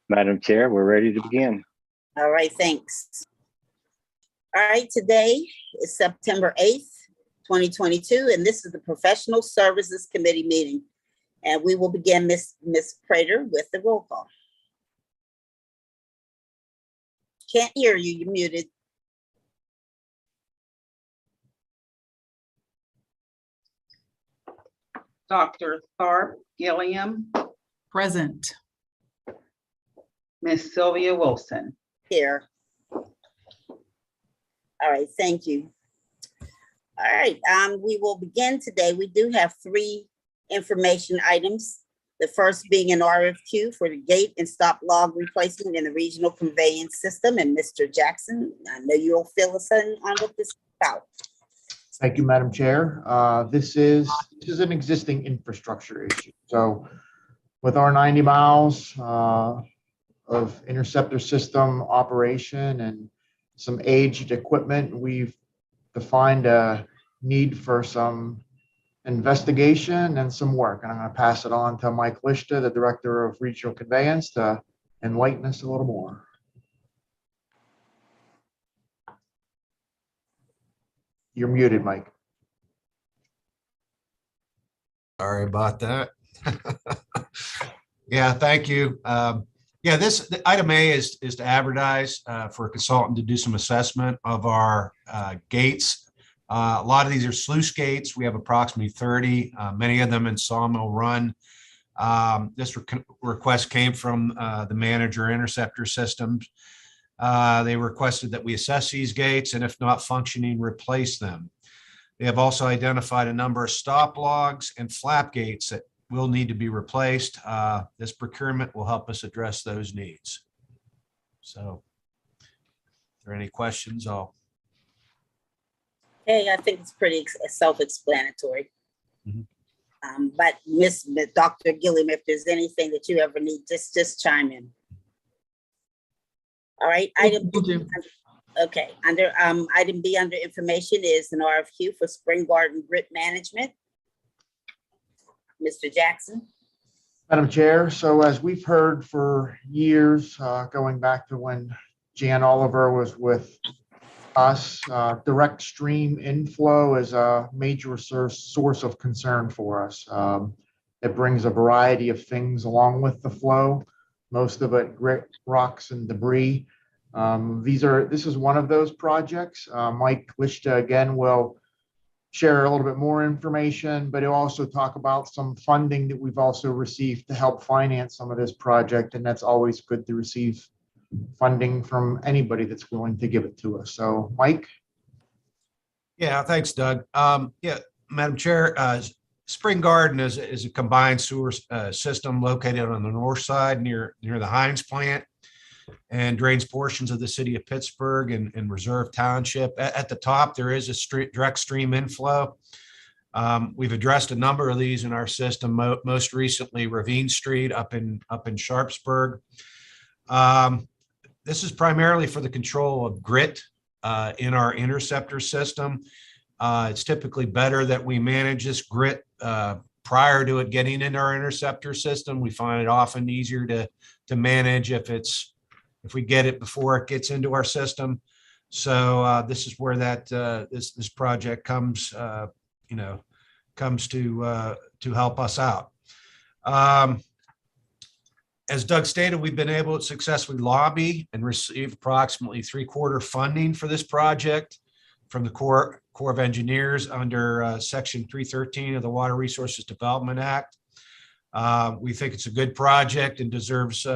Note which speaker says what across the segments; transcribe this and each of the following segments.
Speaker 1: Madam Chair, we're ready to begin.
Speaker 2: All right, thanks. All right, today is September 8th, 2022, and this is the Professional Services Committee meeting. And we will begin, Ms. Prater, with the roll call. Can't hear you, you're muted.
Speaker 3: Dr. Tharp Gilliam,
Speaker 4: Present.
Speaker 3: Miss Sylvia Wilson.
Speaker 2: Here. All right, thank you. All right, we will begin today. We do have 3 information items. The first being an RFQ for the gate and stop log replacement in the regional conveyance system. And Mr. Jackson, I know you'll fill us in on what this is about.
Speaker 5: Thank you, Madam Chair. This is an existing infrastructure issue. So with our 90 miles of interceptor system operation and some aged equipment, we've defined a need for some investigation and some work. And I'm going to pass it on to Mike Lishta, the Director of Regional Conveyance, to enlighten us a little more. You're muted, Mike.
Speaker 6: Sorry about that. Yeah, thank you. Yeah, the item A is to advertise for a consultant to do some assessment of our gates. A lot of these are sluice gates. We have approximately 30, many of them in Sawmill Run. This request came from the manager interceptor systems. They requested that we assess these gates and if not functioning, replace them. They have also identified a number of stop logs and flap gates that will need to be replaced. This procurement will help us address those needs. So if there are any questions,
Speaker 2: Hey, I think it's pretty self-explanatory. But Dr. Gilliam, if there's anything that you ever need, just chime in. All right, item B, okay, under item B under information is an RFQ for spring garden grit management. Mr. Jackson.
Speaker 5: Madam Chair, so as we've heard for years, going back to when Jan Oliver was with us, direct stream inflow is a major source of concern for us. It brings a variety of things along with the flow, most of it grit, rocks, and debris. This is one of those projects. Mike Lishta again will share a little bit more information, but he'll also talk about some funding that we've also received to help finance some of this project. And that's always good to receive funding from anybody that's willing to give it to us. So Mike.
Speaker 6: Yeah, thanks, Doug. Yeah, Madam Chair, Spring Garden is a combined sewer system located on the north side near the Heinz plant and drains portions of the city of Pittsburgh and Reserve Township. At the top, there is a direct stream inflow. We've addressed a number of these in our system, most recently Ravine Street up in Sharpsburg. This is primarily for the control of grit in our interceptor system. It's typically better that we manage this grit prior to it getting into our interceptor system. We find it often easier to manage if we get it before it gets into our system. So this is where that this project comes to help us out. As Doug stated, we've been able to successfully lobby and receive approximately 3/4 funding for this project from the Corps of Engineers under Section 313 of the Water Resources Development Act. We think it's a good project and deserves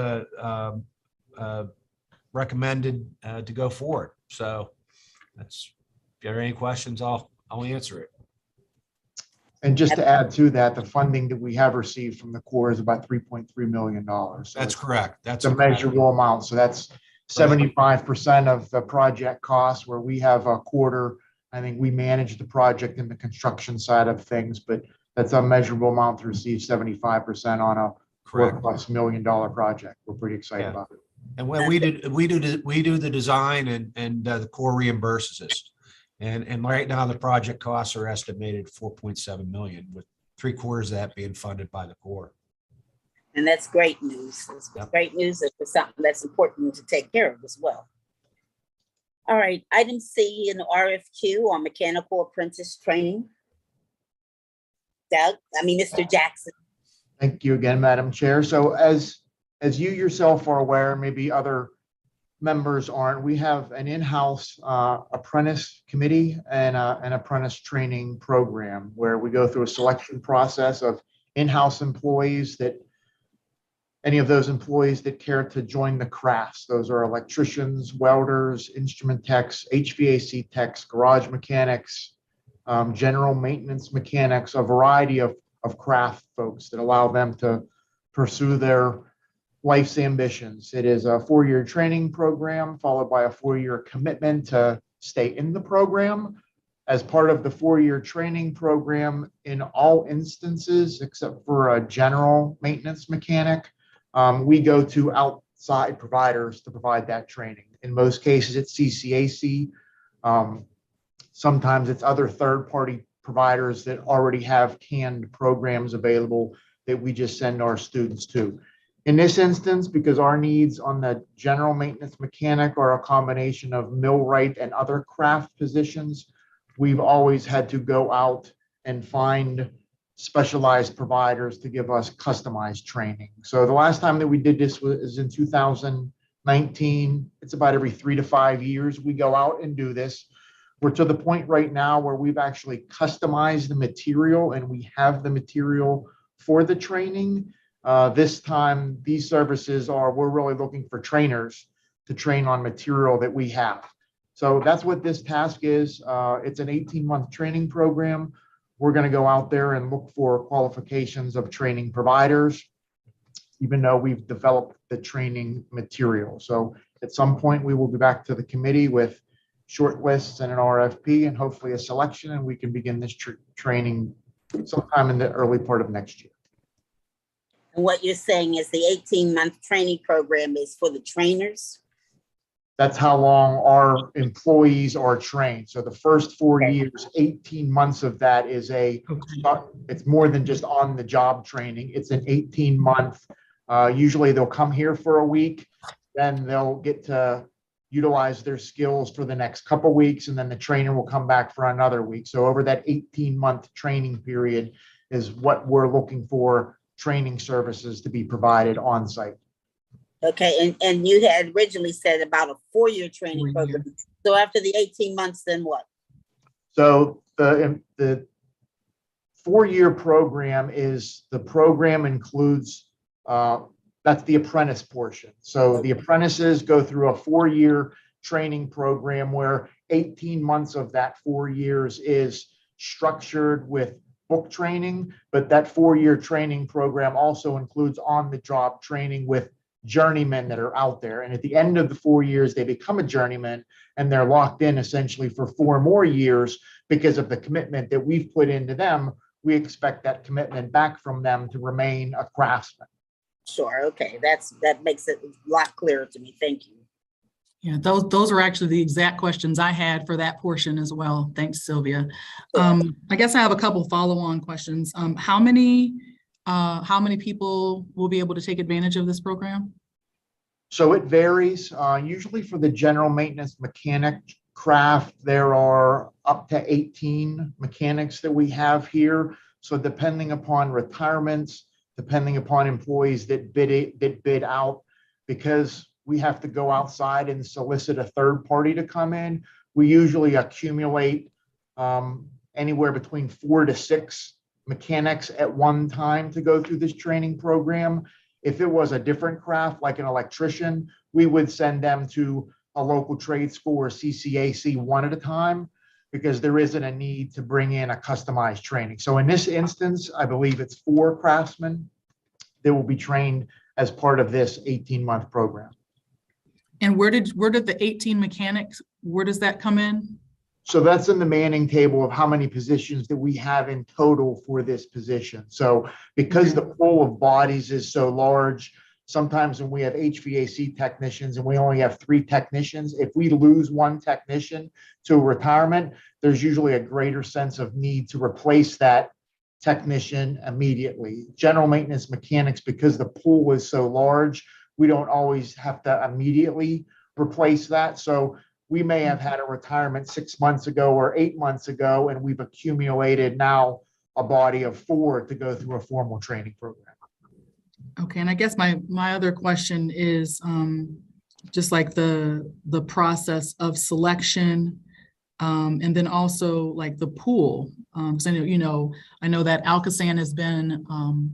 Speaker 6: recommended to go forward. So if you have any questions, I'll answer it.
Speaker 5: And just to add to that, the funding that we have received from the Corps is about $3.3 million. So
Speaker 6: That's correct. That's
Speaker 5: a measurable amount. So that's 75% of the project cost, where we have a quarter. I think we manage the project and the construction side of things, but that's a measurable amount to receive 75% on a $4+ million project. We're pretty excited about it.
Speaker 6: And when we do the design and the Corps reimburses us. And right now the project costs are estimated $4.7 million, with 3/4 of that being funded by the Corps.
Speaker 2: And that's great news. It's
Speaker 6: Yep.
Speaker 2: great news. It's something that's important to take care of as well. All right, item C in the RFQ on mechanical apprentice training. Mr. Jackson.
Speaker 5: Thank you again, Madam Chair. So as you yourself are aware, maybe other members aren't, we have an in-house apprentice committee and an apprentice training program where we go through a selection process of in-house employees, that any of those employees that care to join the crafts. Those are electricians, welders, instrument techs, HVAC techs, garage mechanics, general maintenance mechanics, a variety of craft folks that allow them to pursue their life's ambitions. It is a 4-year training program followed by a 4-year commitment to stay in the program. As part of the 4-year training program, in all instances, except for a general maintenance mechanic, we go to outside providers to provide that training. In most cases, it's CCAC. Sometimes it's other third-party providers that already have canned programs available that we just send our students to. In this instance, because our needs on the general maintenance mechanic are a combination of millwright and other craft positions, we've always had to go out and find specialized providers to give us customized training. So the last time that we did this was in 2019. It's about every 3 to 5 years we go out and do this. We're to the point right now where we've actually customized the material and we have the material for the training. This time, these services we're really looking for trainers to train on material that we have. So that's what this task is. It's an 18-month training program. We're going to go out there and look for qualifications of training providers, even though we've developed the training material. So at some point, we will be back to the committee with short lists and an RFP and hopefully a selection, and we can begin this training sometime in the early part of next year.
Speaker 2: And what you're saying is the 18-month training program is for the trainers?
Speaker 5: That's how long our employees are trained. So the first 4 years, 18 months of that is it's more than just on the job training. It's an 18-month, usually they'll come here for a week, then they'll get to utilize their skills for the next couple of weeks, and then the trainer will come back for another week. So over that 18-month training period is what we're looking for training services to be provided on site.
Speaker 2: Okay, and you had originally said about a 4-year training program. So after the 18 months, then what?
Speaker 5: So the 4-year program includes that's the apprentice portion. So the apprentices go through a 4-year training program where 18 months of that 4 years is structured with book training, but that 4-year training program also includes on-the-job training with journeymen that are out there. And at the end of the 4 years, they become a journeyman and they're locked in essentially for 4 more years because of the commitment that we've put into them. We expect that commitment back from them to remain a craftsman.
Speaker 2: Sure. Okay. That makes it a lot clearer to me. Thank you.
Speaker 4: Yeah, those are actually the exact questions I had for that portion as well. Thanks, Sylvia. I guess I have a couple follow-on questions. How many people will be able to take advantage of this program?
Speaker 5: So it varies. Usually for the general maintenance mechanic craft, there are up to 18 mechanics that we have here. So depending upon retirements, depending upon employees that bid out, because we have to go outside and solicit a third party to come in, we usually accumulate anywhere between 4 to 6 mechanics at one time to go through this training program. If it was a different craft, like an electrician, we would send them to a local trade school or CCAC one at a time, because there isn't a need to bring in a customized training. So in this instance, I believe it's 4 craftsmen that will be trained as part of this 18-month program.
Speaker 4: And where did the 18 mechanics, where does that come in?
Speaker 5: So that's in the manning table of how many positions that we have in total for this position. So because the pool of bodies is so large, sometimes when we have HVAC technicians and we only have 3 technicians, if we lose 1 technician to retirement, there's usually a greater sense of need to replace that technician immediately. General maintenance mechanics, because the pool is so large, we don't always have to immediately replace that. So we may have had a retirement 6 months ago or 8 months ago, and we've accumulated now a body of 4 to go through a formal training program.
Speaker 4: Okay, and I guess my other question is just like the process of selection, and then also like the pool. So I know that ALCOSAN has been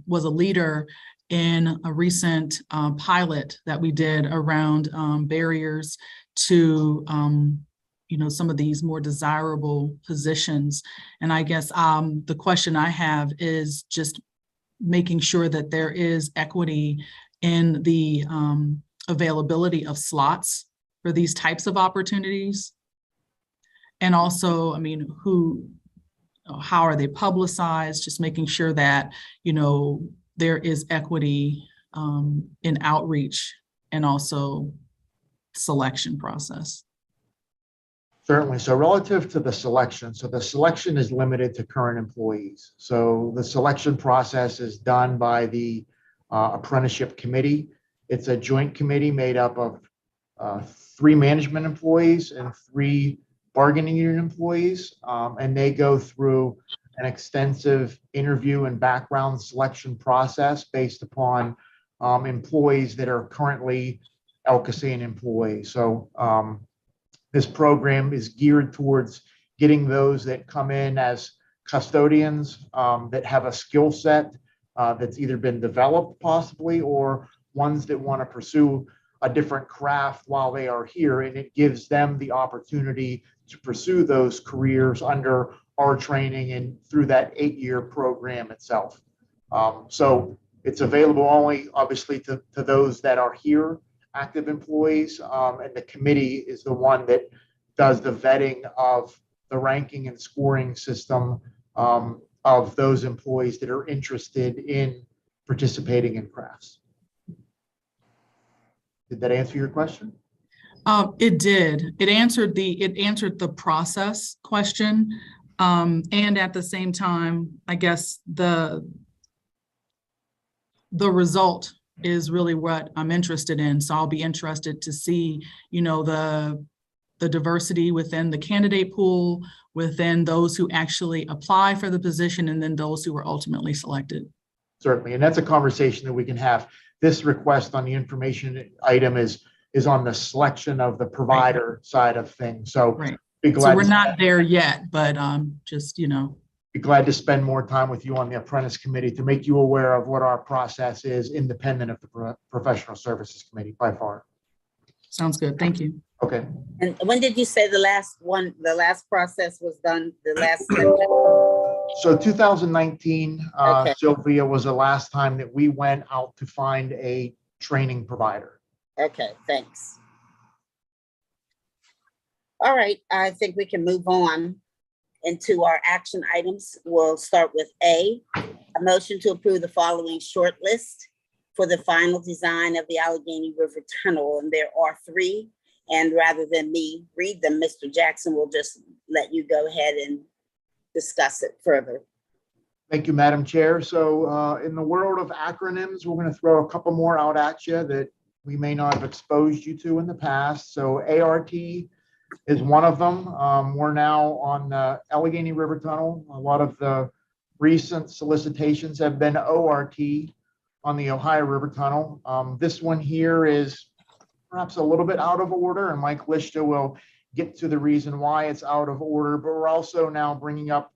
Speaker 4: was a leader in a recent pilot that we did around barriers to some of these more desirable positions. And I guess the question I have is just making sure that there is equity in the availability of slots for these types of opportunities. And also, I mean, how are they publicized? Just making sure that, there is equity in outreach and also selection process.
Speaker 5: Certainly. So relative to the selection, so the selection is limited to current employees. So the selection process is done by the apprenticeship committee. It's a joint committee made up of 3 management employees and 3 bargaining unit employees. And they go through an extensive interview and background selection process based upon employees that are currently ALCOSAN employees. So this program is geared towards getting those that come in as custodians that have a skill set that's either been developed possibly, or ones that want to pursue a different craft while they are here. And it gives them the opportunity to pursue those careers under our training and through that 8-year program itself. So it's available only obviously to those that are here, active employees, and the committee is the one that does the vetting of the ranking and scoring system of those employees that are interested in participating in crafts. Did that answer your question?
Speaker 4: It did. It answered the process question. And at the same time, I guess the result is really what I'm interested in. So I'll be interested to see, the diversity within the candidate pool, within those who actually apply for the position, and then those who are ultimately selected.
Speaker 5: Certainly, and that's a conversation that we can have. This request on the information item is on the selection of the provider side of things. So,
Speaker 4: right.
Speaker 5: Be glad
Speaker 4: So we're not there yet, but just,
Speaker 5: Be glad to spend more time with you on the apprentice committee to make you aware of what our process is, independent of the professional services committee by far.
Speaker 4: Sounds good. Thank you.
Speaker 5: Okay.
Speaker 2: And when did you say the last process was done? The last
Speaker 5: So 2019,
Speaker 2: Okay.
Speaker 5: Sylvia, was the last time that we went out to find a training provider.
Speaker 2: Okay, thanks. All right, I think we can move on into our action items. We'll start with A motion to approve the following short list for the final design of the Allegheny River Tunnel. And there are 3. And rather than me read them, Mr. Jackson will just let you go ahead and discuss it further.
Speaker 5: Thank you, Madam Chair. So in the world of acronyms, we're going to throw a couple more out at you that we may not have exposed you to in the past. So ART is one of them. We're now on the Allegheny River Tunnel. A lot of the recent solicitations have been ORT on the Ohio River Tunnel. This one here is perhaps a little bit out of order, and Mike Lishta will get to the reason why it's out of order, but we're also now bringing up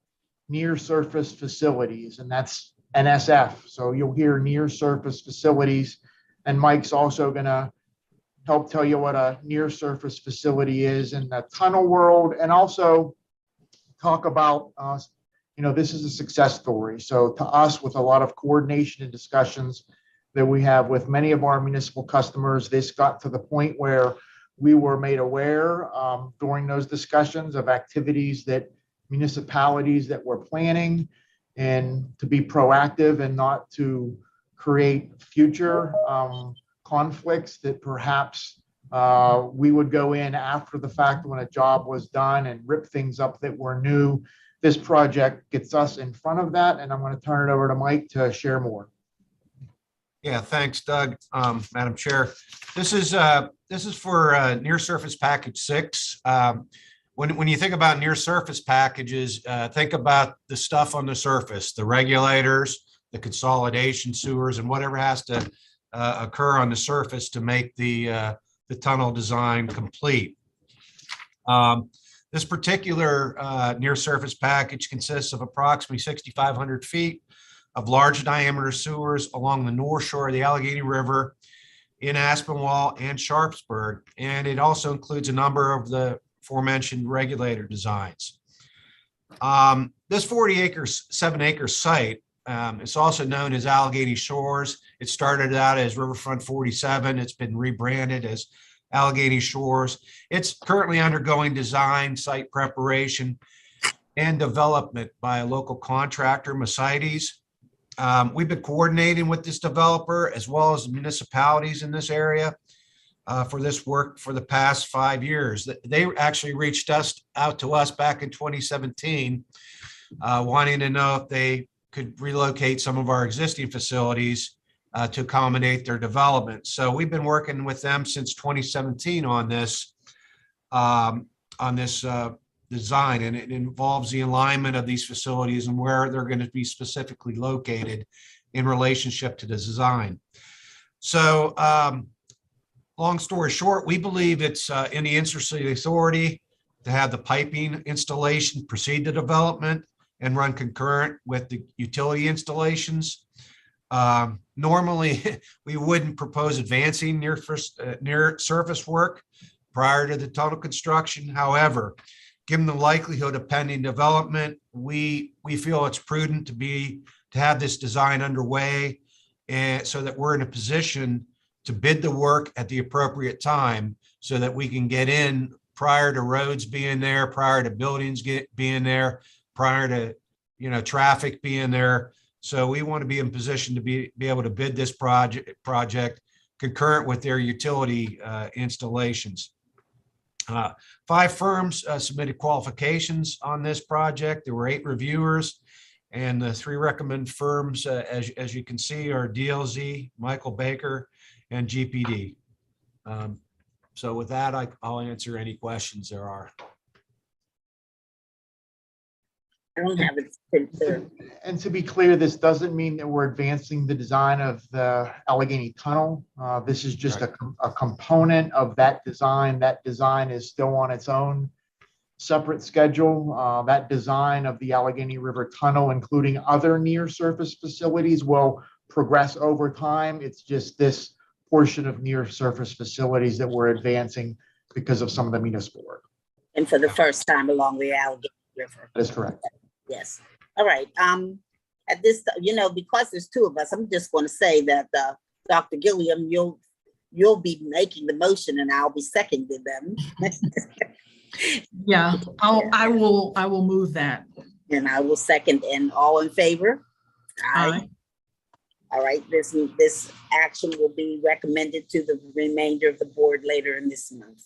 Speaker 5: near surface facilities, and that's NSF. So you'll hear near surface facilities, and Mike's also going to help tell you what a near surface facility is in the tunnel world, and also talk about, this is a success story. So to us, with a lot of coordination and discussions that we have with many of our municipal customers, this got to the point where we were made aware during those discussions of activities that municipalities that were planning, and to be proactive and not to create future conflicts that perhaps we would go in after the fact when a job was done and rip things up that were new. this project gets us in front of that, and I'm going to turn it over to Mike to share more.
Speaker 6: Yeah, thanks, Doug. Madam Chair, this is for near surface package 6. When you think about near surface packages, think about the stuff on the surface, the regulators, the consolidation sewers, and whatever has to occur on the surface to make the tunnel design complete. This particular near surface package consists of approximately 6,500 feet of large diameter sewers along the north shore of the Allegheny River in Aspinwall and Sharpsburg. And it also includes a number of the aforementioned regulator designs. This 40-acre, 7-acre site is also known as Allegheny Shores. It started out as Riverfront 47. It's been rebranded as Allegheny Shores. It's currently undergoing design, site preparation, and development by a local contractor, Mercedes. We've been coordinating with this developer as well as municipalities in this area for this work for the past 5 years. They actually reached out to us back in 2017, wanting to know if they could relocate some of our existing facilities to accommodate their development. So we've been working with them since 2017 on this design, and it involves the alignment of these facilities and where they're going to be specifically located in relationship to the design. So long story short, we believe it's in the interest of the authority to have the piping installation precede the development and run concurrent with the utility installations. Normally, we wouldn't propose advancing near surface work prior to the tunnel construction. However, given the likelihood of pending development, we feel it's prudent to have this design underway, and so that we're in a position to bid the work at the appropriate time so that we can get in prior to roads being there, prior to buildings being there, prior to traffic being there. So we want to be in position to be able to bid this project concurrent with their utility installations. 5 firms submitted qualifications on this project. There were 8 reviewers, and the 3 recommended firms, as you can see, are DLZ, Michael Baker, and GPD. So with that, I'll answer any questions there are.
Speaker 2: I don't have it.
Speaker 5: And to be clear, this doesn't mean that we're advancing the design of the Allegheny Tunnel. This is just a component of that design. That design is still on its own separate schedule. That design of the Allegheny River Tunnel, including other near surface facilities, will progress over time. It's just this portion of near surface facilities that we're advancing because of some of the municipal work.
Speaker 2: And for the first time along the Allegheny River.
Speaker 5: That is correct.
Speaker 2: Yes. All right. At this, because there's 2 of us, I'm just going to say that Dr. Gilliam, you'll be making the motion and I'll be seconding them.
Speaker 4: Yeah, I will move that.
Speaker 2: And I will second. And all in favor?
Speaker 4: Aye.
Speaker 2: All right. This action will be recommended to the remainder of the board later in this month.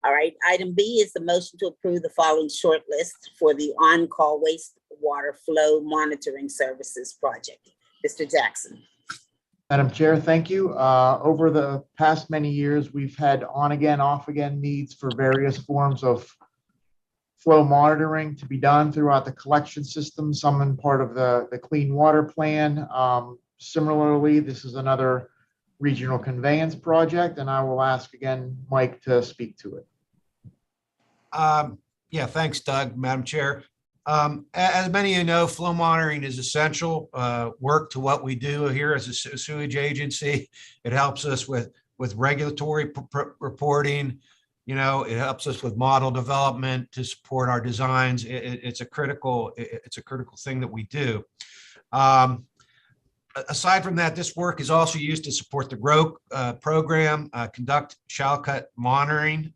Speaker 2: All right, item B is the motion to approve the following short list for the on-call wastewater flow monitoring services project. Mr. Jackson.
Speaker 5: Madam Chair, thank you. Over the past many years, we've had on-again, off-again needs for various forms of flow monitoring to be done throughout the collection system, some in part of the Clean Water Plan. Similarly, this is another regional conveyance project, and I will ask again Mike to speak to it.
Speaker 6: Yeah, thanks, Doug, Madam Chair. As many of you know, flow monitoring is essential work to what we do here as a sewage agency. It helps us with regulatory reporting. It helps us with model development to support our designs. It's a critical thing that we do. Aside from that, this work is also used to support the GROW program, conduct shall cut monitoring.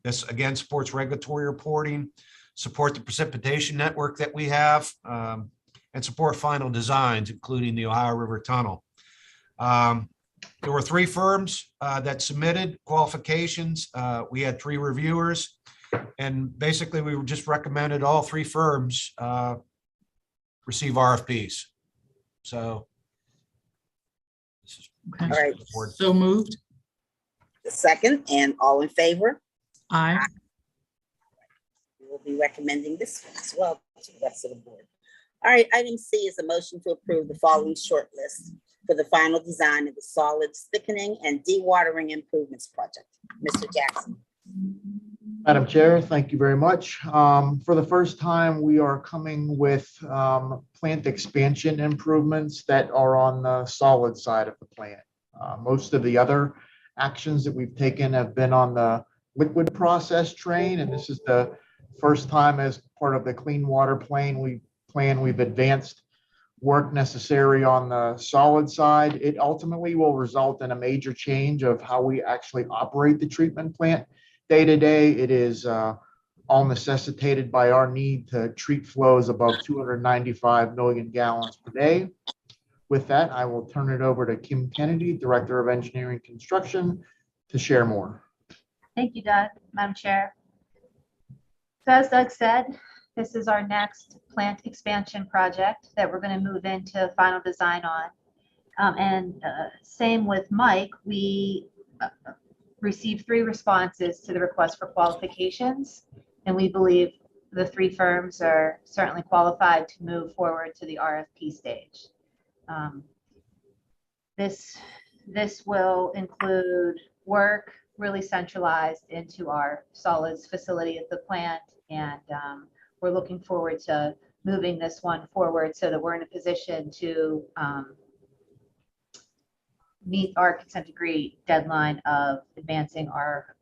Speaker 6: This again supports regulatory reporting, support the precipitation network that we have, and support final designs, including the Ohio River Tunnel. There were 3 firms that submitted qualifications. We had 3 reviewers. And basically, we just recommended all three firms receive RFPs. So. This is
Speaker 4: Okay.
Speaker 2: All right.
Speaker 6: straightforward.
Speaker 4: So moved.
Speaker 2: The second, and all in favor?
Speaker 4: Aye.
Speaker 2: We will be recommending this one as well to the rest of the board. All right, item C is a motion to approve the following short list for the final design of the solids thickening and dewatering improvements project. Mr. Jackson.
Speaker 5: Madam Chair, thank you very much. For the first time, we are coming with plant expansion improvements that are on the solid side of the plant. Most of the other actions that we've taken have been on the liquid process train, and this is the first time as part of the clean water plan we've advanced work necessary on the solid side. It ultimately will result in a major change of how we actually operate the treatment plant. Day to day, it is all necessitated by our need to treat flows above 295 million gallons per day. With that, I will turn it over to Kim Kennedy, Director of Engineering Construction, to share more.
Speaker 7: Thank you, Doug. Madam Chair. So as Doug said, this is our next plant expansion project that we're going to move into final design on. Same with Mike, we received 3 responses to the request for qualifications, and we believe the 3 firms are certainly qualified to move forward to the RFP stage. This will include work really centralized into our solids facility at the plant, and we're looking forward to moving this one forward so that we're in a position to meet our consent decree deadline of advancing our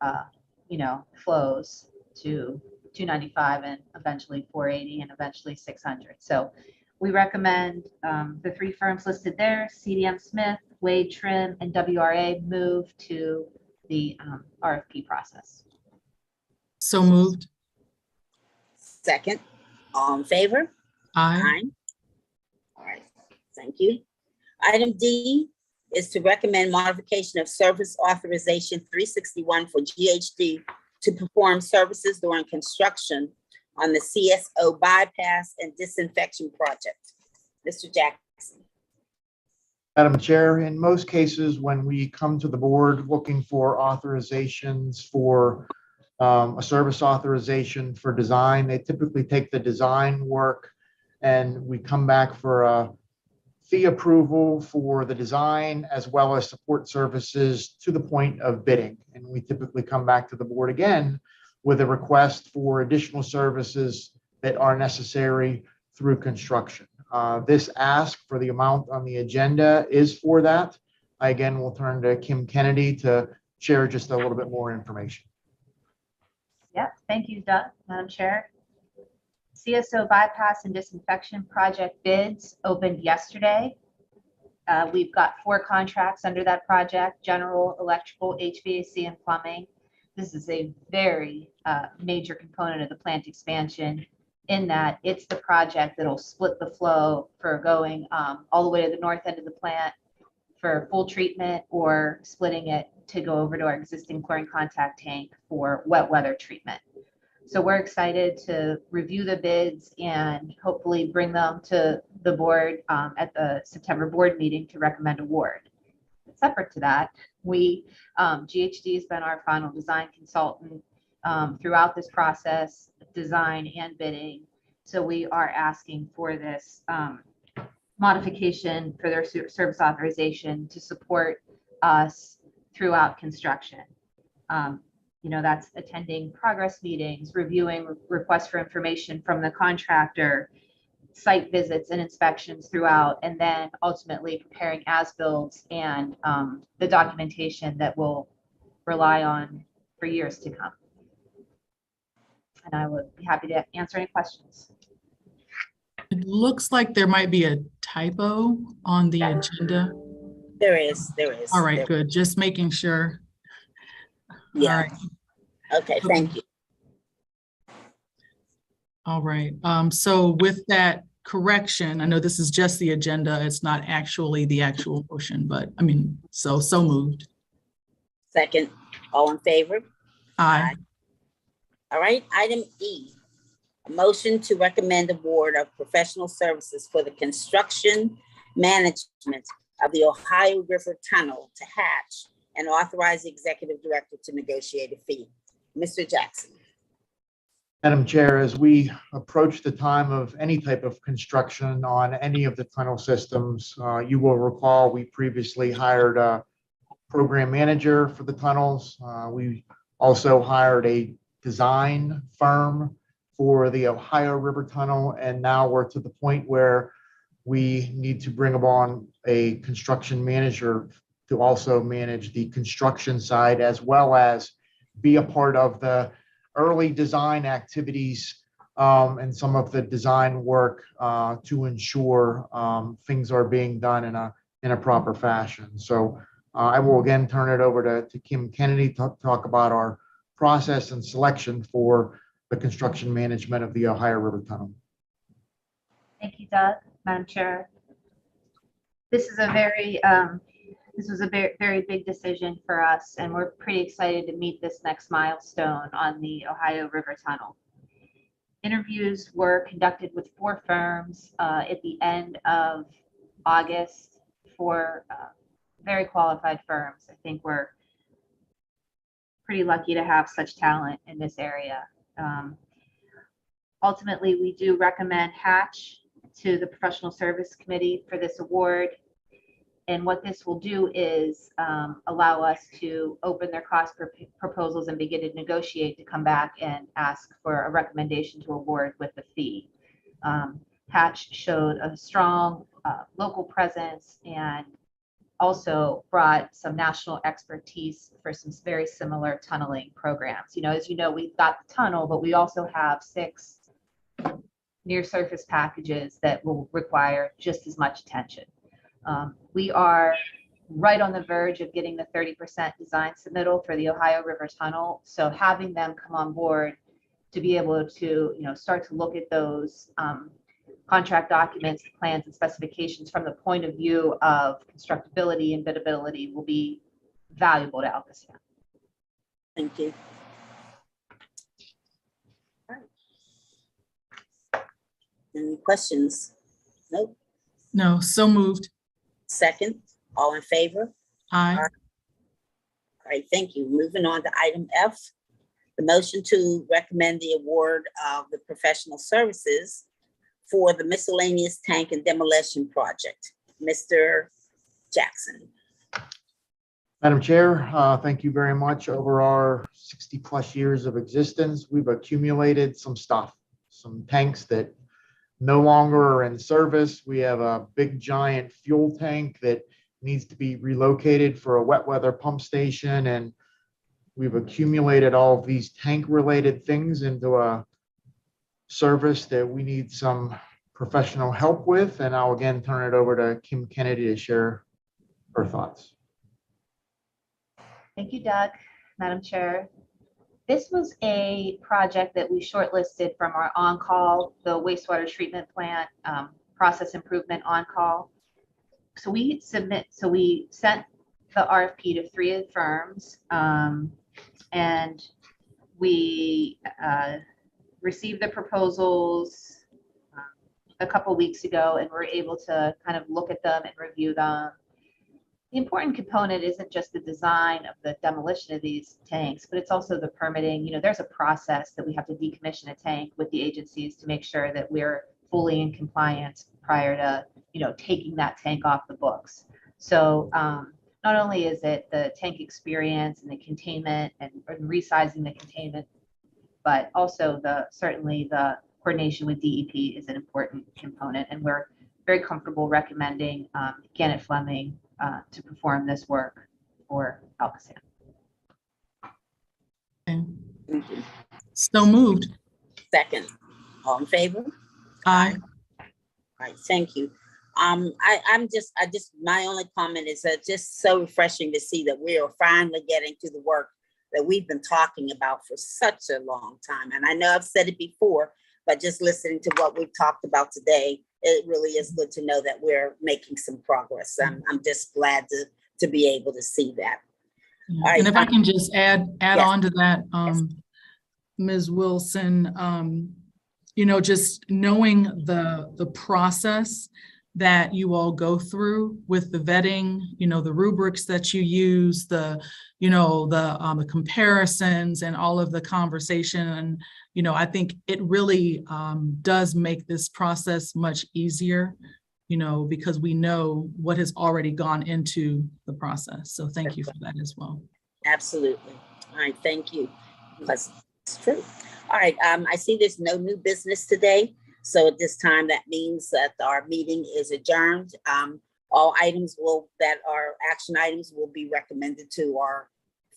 Speaker 7: flows to 295 and eventually 480 and eventually 600. So we recommend the 3 firms listed there, CDM Smith, Wade Trim, and WRA, move to the RFP process.
Speaker 4: So moved.
Speaker 2: Second, all in favor?
Speaker 4: Aye.
Speaker 2: All right, thank you. Item D is to recommend modification of service authorization 361 for GHD to perform services during construction on the CSO bypass and disinfection project. Mr. Jackson.
Speaker 5: Madam Chair, in most cases, when we come to the board looking for authorizations for a service authorization for design, they typically take the design work and we come back for a fee approval for the design as well as support services to the point of bidding. And we typically come back to the board again with a request for additional services that are necessary through construction. This ask for the amount on the agenda is for that. I again will turn to Kim Kennedy to share just a little bit more information.
Speaker 7: Yeah, thank you, Doug. Madam Chair. CSO bypass and disinfection project bids opened yesterday. We've got 4 contracts under that project: general, electrical, HVAC, and plumbing. This is a very major component of the plant expansion, in that it's the project that'll split the flow for going all the way to the north end of the plant for full treatment, or splitting it to go over to our existing chlorine contact tank for wet weather treatment. So we're excited to review the bids and hopefully bring them to the board at the September board meeting to recommend award. Separate to that, GHD has been our final design consultant throughout this process, design and bidding. So we are asking for this modification for their service authorization to support us throughout construction. That's attending progress meetings, reviewing requests for information from the contractor, site visits and inspections throughout, and then ultimately preparing as-builds and the documentation that we'll rely on for years to come. And I would be happy to answer any questions.
Speaker 4: It looks like there might be a typo on the agenda.
Speaker 2: There is.
Speaker 4: All right, good. Just making sure.
Speaker 2: Yeah.
Speaker 4: All right.
Speaker 2: Okay, thank you.
Speaker 4: All right. So with that correction, I know this is just the agenda. It's not actually the actual motion, but I mean, so moved.
Speaker 2: Second, all in favor?
Speaker 4: Aye.
Speaker 2: All right, item E, a motion to recommend award of professional services for the construction management of the Ohio River Tunnel to Hatch and authorize the executive director to negotiate a fee. Mr. Jackson.
Speaker 5: Madam Chair, as we approach the time of any type of construction on any of the tunnel systems, you will recall we previously hired a program manager for the tunnels. We also hired a design firm for the Ohio River Tunnel, and now we're to the point where we need to bring on a construction manager to also manage the construction side, as well as be a part of the early design activities and some of the design work to ensure things are being done in a proper fashion. So I will again turn it over to Kim Kennedy to talk about our process and selection for the construction management of the Ohio River Tunnel.
Speaker 7: Thank you, Doug. Madam Chair. This is a very, this was a very big decision for us, and we're pretty excited to meet this next milestone on the Ohio River Tunnel. Interviews were conducted with 4 firms at the end of August for very qualified firms. I think we're pretty lucky to have such talent in this area. Ultimately, we do recommend Hatch to the Professional Service Committee for this award. And what this will do is allow us to open their cost proposals and begin to negotiate to come back and ask for a recommendation to award with the fee. Hatch showed a strong local presence and also brought some national expertise for some very similar tunneling programs. You know, as you know, we've got the tunnel, but we also have 6 near surface packages that will require just as much attention. We are right on the verge of getting the 30% design submittal for the Ohio River Tunnel. So having them come on board to be able to, start to look at those contract documents, plans, and specifications from the point of view of constructability and biddability will be valuable to ALCOSAN.
Speaker 2: Thank you. All right. Any questions? Nope.
Speaker 4: No, so moved.
Speaker 2: Second, all in favor?
Speaker 4: Aye.
Speaker 2: All right, thank you. Moving on to item F, the motion to recommend the award of the professional services for the miscellaneous tank and demolition project. Mr. Jackson.
Speaker 5: Madam Chair, thank you very much. Over our 60+ years of existence, we've accumulated some stuff, some tanks that no longer are in service. We have a big giant fuel tank that needs to be relocated for a wet weather pump station. And we've accumulated all of these tank related things into a service that we need some professional help with. And I'll again turn it over to Kim Kennedy to share her thoughts.
Speaker 7: Thank you, Doug. Madam Chair. This was a project that we shortlisted from our on-call, the wastewater treatment plant process improvement on-call. So we sent the RFP to 3 firms, and we received the proposals a couple weeks ago, and we're able to kind of look at them and review them. The important component isn't just the design of the demolition of these tanks, but it's also the permitting. There's a process that we have to decommission a tank with the agencies to make sure that we're fully in compliance prior to, taking that tank off the books. So not only is it the tank experience and the containment and resizing the containment, but also certainly the coordination with DEP is an important component. And we're very comfortable recommending Gannett Fleming to perform this work for ALCOSAN.
Speaker 4: Okay.
Speaker 2: Thank you.
Speaker 4: So moved.
Speaker 2: Second, all in favor?
Speaker 4: Aye.
Speaker 2: All right, thank you. My only comment is that just so refreshing to see that we are finally getting to the work that we've been talking about for such a long time. And I know I've said it before, but just listening to what we've talked about today, it really is good to know that we're making some progress. I'm just glad to be able to see that.
Speaker 4: Yeah.
Speaker 2: All right,
Speaker 4: And if I can just add
Speaker 2: Yes.
Speaker 4: on to that,
Speaker 2: Yes.
Speaker 4: Ms. Wilson, just knowing the process that you all go through with the vetting, the rubrics that you use, the comparisons and all of the conversation. And, I think it really does make this process much easier, because we know what has already gone into the process. So thank you for that as well.
Speaker 2: Absolutely. All right, thank you. Because it's true. All right, I see there's no new business today. So at this time, that means that our meeting is adjourned. All items that are action items will be recommended to our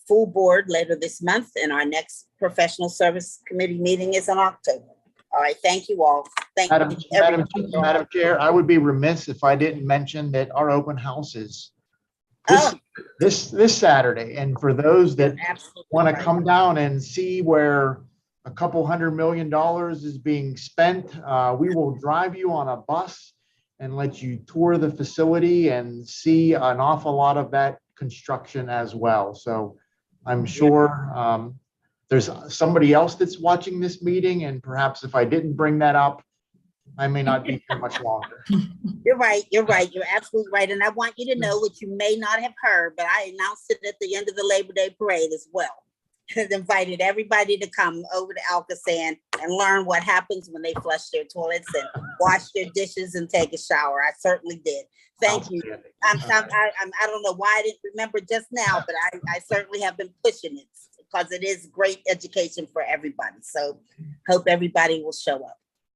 Speaker 2: full board later this month, and our next professional service committee meeting is in October. All right, thank you all. Thank
Speaker 5: Madam,
Speaker 2: you.
Speaker 5: Madam Chair, I would be remiss if I didn't mention that our open house is this Saturday. And for those that want to come down and see where a couple $100 million is being spent, we will drive you on a bus and let you tour the facility and see an awful lot of that construction as well. So I'm sure there's somebody else that's watching this meeting, and perhaps if I didn't bring that up, I may not be here much longer.
Speaker 2: You're right. You're absolutely right. And I want you to know what you may not have heard, but I announced it at the end of the Labor Day parade as well. And invited everybody to come over to ALCOSAN and learn what happens when they flush their toilets and wash their dishes and take a shower. I certainly did. Thank you. I don't know why I didn't remember just now, but I certainly have been pushing it because it is great education for everybody. So hope everybody will show up.